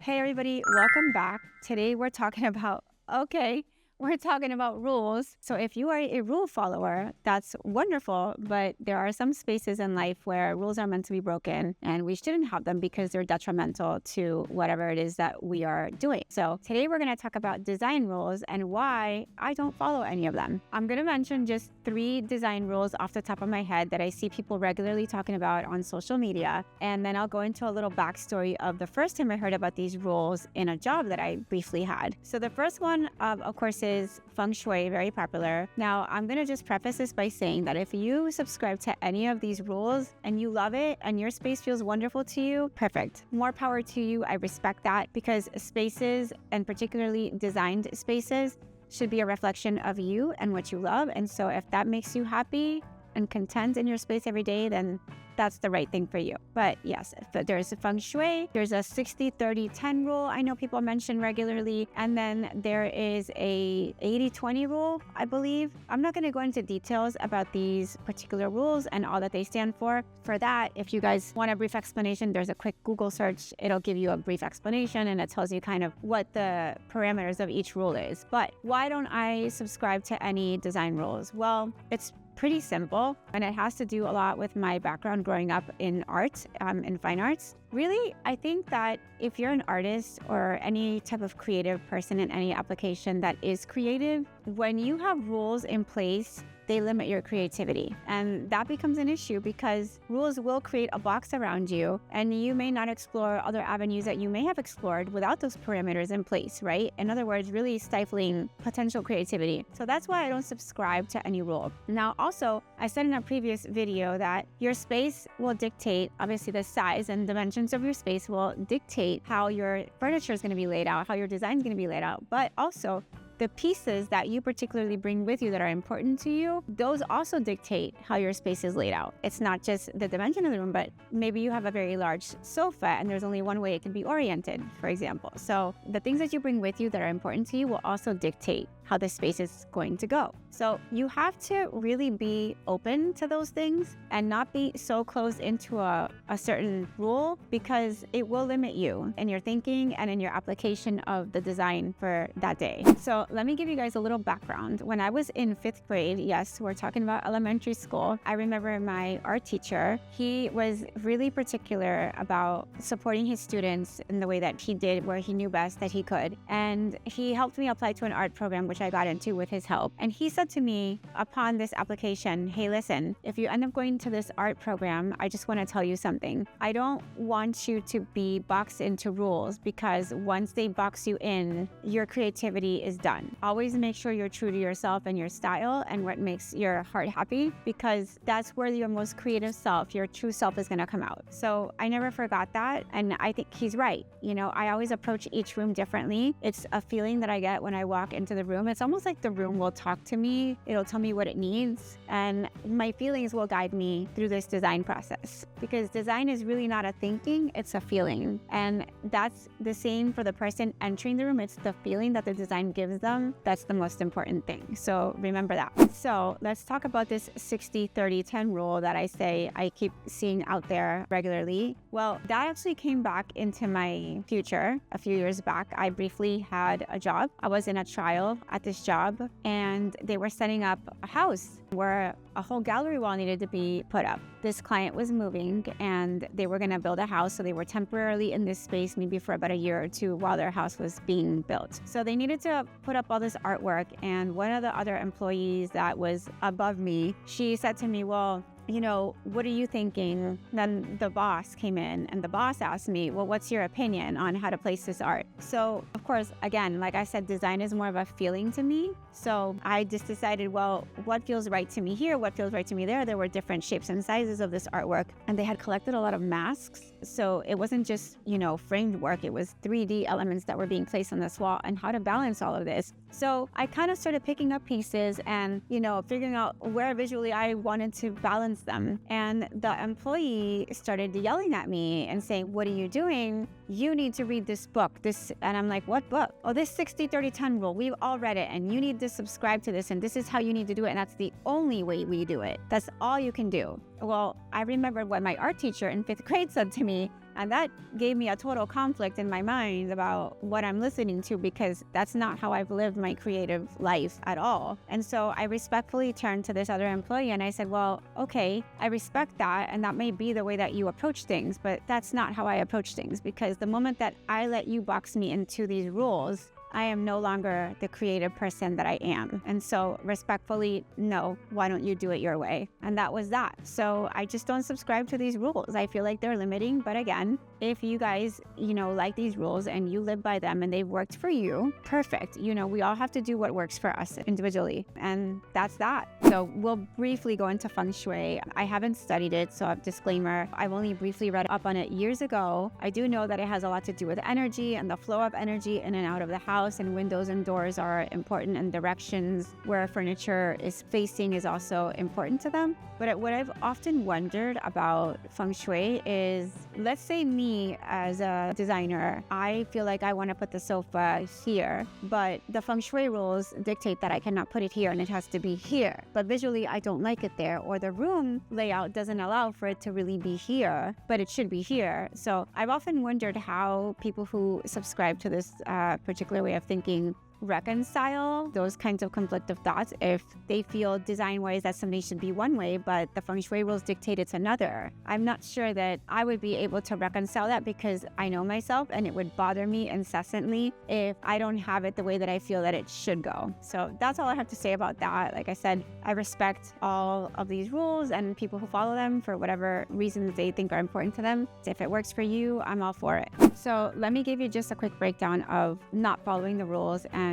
Hey everybody, welcome back. Today we're talking about, we're talking about rules. So if you are a rule follower, that's wonderful, but there are some spaces in life where rules are meant to be broken and we shouldn't have them because they're detrimental to whatever it is that we are doing. So today we're going to talk about design rules and why I don't follow any of them. I'm going to mention just 3 design rules off the top of my head that I see people regularly talking about on social media. And then I'll go into a little backstory of the first time I heard about these rules in a job that I briefly had. So the first one, of course, is feng shui, very popular. Now, I'm going to just preface this by saying that if you subscribe to any of these rules and you love it and your space feels wonderful to you, perfect. More power to you. I respect that because spaces, and particularly designed spaces, should be a reflection of you and what you love. And so if that makes you happy and content in your space every day, then that's the right thing for you. But yes, there's a feng shui, there's a 60-30-10 rule I know people mention regularly, and then there is a 80-20 rule, I believe. I'm not going to go into details about these particular rules and all that they stand for. For that, if you guys want a brief explanation, there's a quick Google search. It'll give you a brief explanation and it tells you kind of what the parameters of each rule is. But why don't I subscribe to any design rules? Well, it's pretty simple, and it has to do a lot with my background growing up in art, in fine arts. Really, I think that if you're an artist or any type of creative person in any application that is creative, when you have rules in place, they limit your creativity. And that becomes an issue because rules will create a box around you and you may not explore other avenues that you may have explored without those parameters in place, right? In other words, really stifling potential creativity. So that's why I don't subscribe to any rule. Now, also, I said in a previous video that your space will dictate, obviously the size and dimensions of your space will dictate how your furniture is going to be laid out, how your design is going to be laid out, but also the pieces that you particularly bring with you that are important to you, those also dictate how your space is laid out. It's not just the dimension of the room, but maybe you have a very large sofa and there's only one way it can be oriented, for example. So the things that you bring with you that are important to you will also dictate how the space is going to go. So you have to really be open to those things and not be so closed into a certain rule because it will limit you in your thinking and in your application of the design for that day. So let me give you guys a little background. When I was in 5th grade, yes, we're talking about elementary school, I remember my art teacher, he was really particular about supporting his students in the way that he did, where he knew best that he could. And he helped me apply to an art program, which I got into with his help. And he said to me upon this application, hey, listen, if you end up going to this art program, I just want to tell you something. I don't want you to be boxed into rules because once they box you in, your creativity is done. Always make sure you're true to yourself and your style and what makes your heart happy, because that's where your most creative self, your true self, is going to come out. So I never forgot that. And I think he's right. You know, I always approach each room differently. It's a feeling that I get when I walk into the room. It's almost like the room will talk to me. It'll tell me what it needs. And my feelings will guide me through this design process, because design is really not a thinking, it's a feeling. And that's the same for the person entering the room. It's the feeling that the design gives them. That's the most important thing. So remember that. So let's talk about this 60-30-10 rule that I say I keep seeing out there regularly. Well, that actually came back into my future a few years back. I briefly had a job. I was in a trial at this job and they were setting up a house where a whole gallery wall needed to be put up. This client was moving and they were going to build a house. So they were temporarily in this space maybe for about a year or two while their house was being built. So they needed to put up all this artwork. And one of the other employees that was above me, she said to me, well, you know, what are you thinking? Then the boss came in and the boss asked me, well, what's your opinion on how to place this art? So of course, again, like I said, design is more of a feeling to me. So I just decided, well, what feels right to me here? What feels right to me there? There were different shapes and sizes of this artwork, and they had collected a lot of masks. So it wasn't just, you know, framed work. It was 3D elements that were being placed on this wall, and how to balance all of this. So I kind of started picking up pieces and, you know, figuring out where visually I wanted to balance them. And the employee started yelling at me and saying, what are you doing? You need to read this book. And I'm like, what book? Oh, this 60-30-10 rule. We've all read it and you need to subscribe to this. And this is how you need to do it. And that's the only way we do it. That's all you can do. Well, I remembered what my art teacher in 5th grade said to me. And that gave me a total conflict in my mind about what I'm listening to, because that's not how I've lived my creative life at all. And so I respectfully turned to this other employee and I said, well, okay, I respect that. And that may be the way that you approach things, but that's not how I approach things, because the moment that I let you box me into these rules, I am no longer the creative person that I am. And so respectfully, no, why don't you do it your way? And that was that. So I just don't subscribe to these rules. I feel like they're limiting. But again, if you guys, like these rules and you live by them and they've worked for you, perfect. We all have to do what works for us individually. And that's that. So we'll briefly go into feng shui. I haven't studied it, so a disclaimer, I've only briefly read up on it years ago. I do know that it has a lot to do with energy and the flow of energy in and out of the house, and windows and doors are important, and directions where furniture is facing is also important to them. But what I've often wondered about feng shui is, let's say me as a designer, I feel like I want to put the sofa here, but the feng shui rules dictate that I cannot put it here and it has to be here. But visually, I don't like it there, or the room layout doesn't allow for it to really be here, but it should be here. So I've often wondered how people who subscribe to this particular way of thinking reconcile those kinds of conflictive thoughts if they feel design-wise that something should be one way, but the feng shui rules dictate it's another. I'm not sure that I would be able to reconcile that, because I know myself and it would bother me incessantly if I don't have it the way that I feel that it should go. So that's all I have to say about that. Like I said, I respect all of these rules and people who follow them for whatever reasons they think are important to them. If it works for you, I'm all for it. So let me give you just a quick breakdown of not following the rules and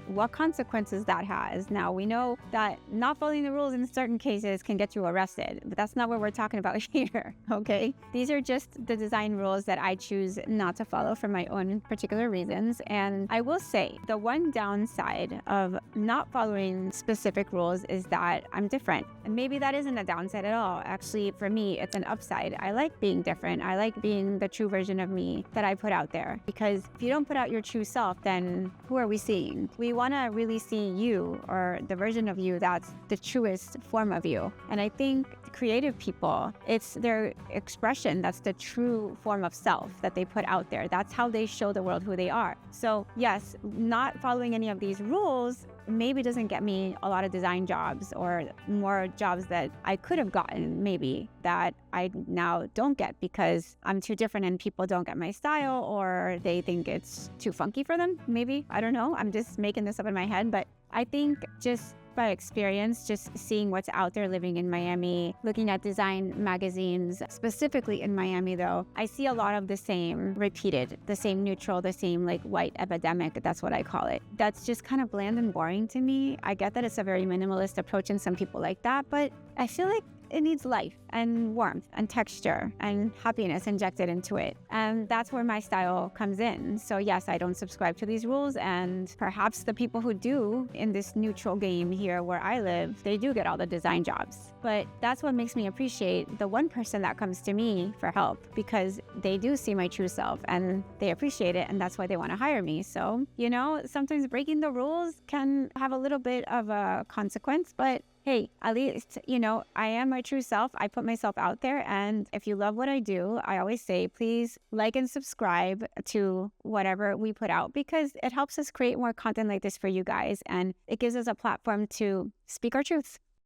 what consequences that has. Now, we know that not following the rules in certain cases can get you arrested, but that's not what we're talking about here, okay? These are just the design rules that I choose not to follow for my own particular reasons. And I will say the one downside of not following specific rules is that I'm different. And maybe that isn't a downside at all. Actually, for me, it's an upside. I like being different. I like being the true version of me that I put out there. Because if you don't put out your true self, then who are we seeing? We want to really see you, or the version of you that's the truest form of you. And I think creative people, it's their expression that's the true form of self that they put out there. That's how they show the world who they are. So yes, not following any of these rules maybe doesn't get me a lot of design jobs, or more jobs that I could have gotten maybe that I now don't get because I'm too different and people don't get my style, or they think it's too funky for them. Maybe, I don't know. I'm just making this up in my head, but I think just by experience, just seeing what's out there, living in Miami, looking at design magazines, specifically in Miami though, I see a lot of the same repeated, the same neutral, the same like white epidemic, that's what I call it. That's just kind of bland and boring to me. I get that it's a very minimalist approach and some people like that, but I feel like it needs life and warmth and texture and happiness injected into it. And that's where my style comes in. So yes, I don't subscribe to these rules, and perhaps the people who do in this neutral game here where I live, they do get all the design jobs. But that's what makes me appreciate the one person that comes to me for help, because they do see my true self and they appreciate it, and that's why they want to hire me. So, sometimes breaking the rules can have a little bit of a consequence, but hey, at least, I am my true self. I put myself out there. And if you love what I do, I always say, please like and subscribe to whatever we put out, because it helps us create more content like this for you guys. And it gives us a platform to speak our truth.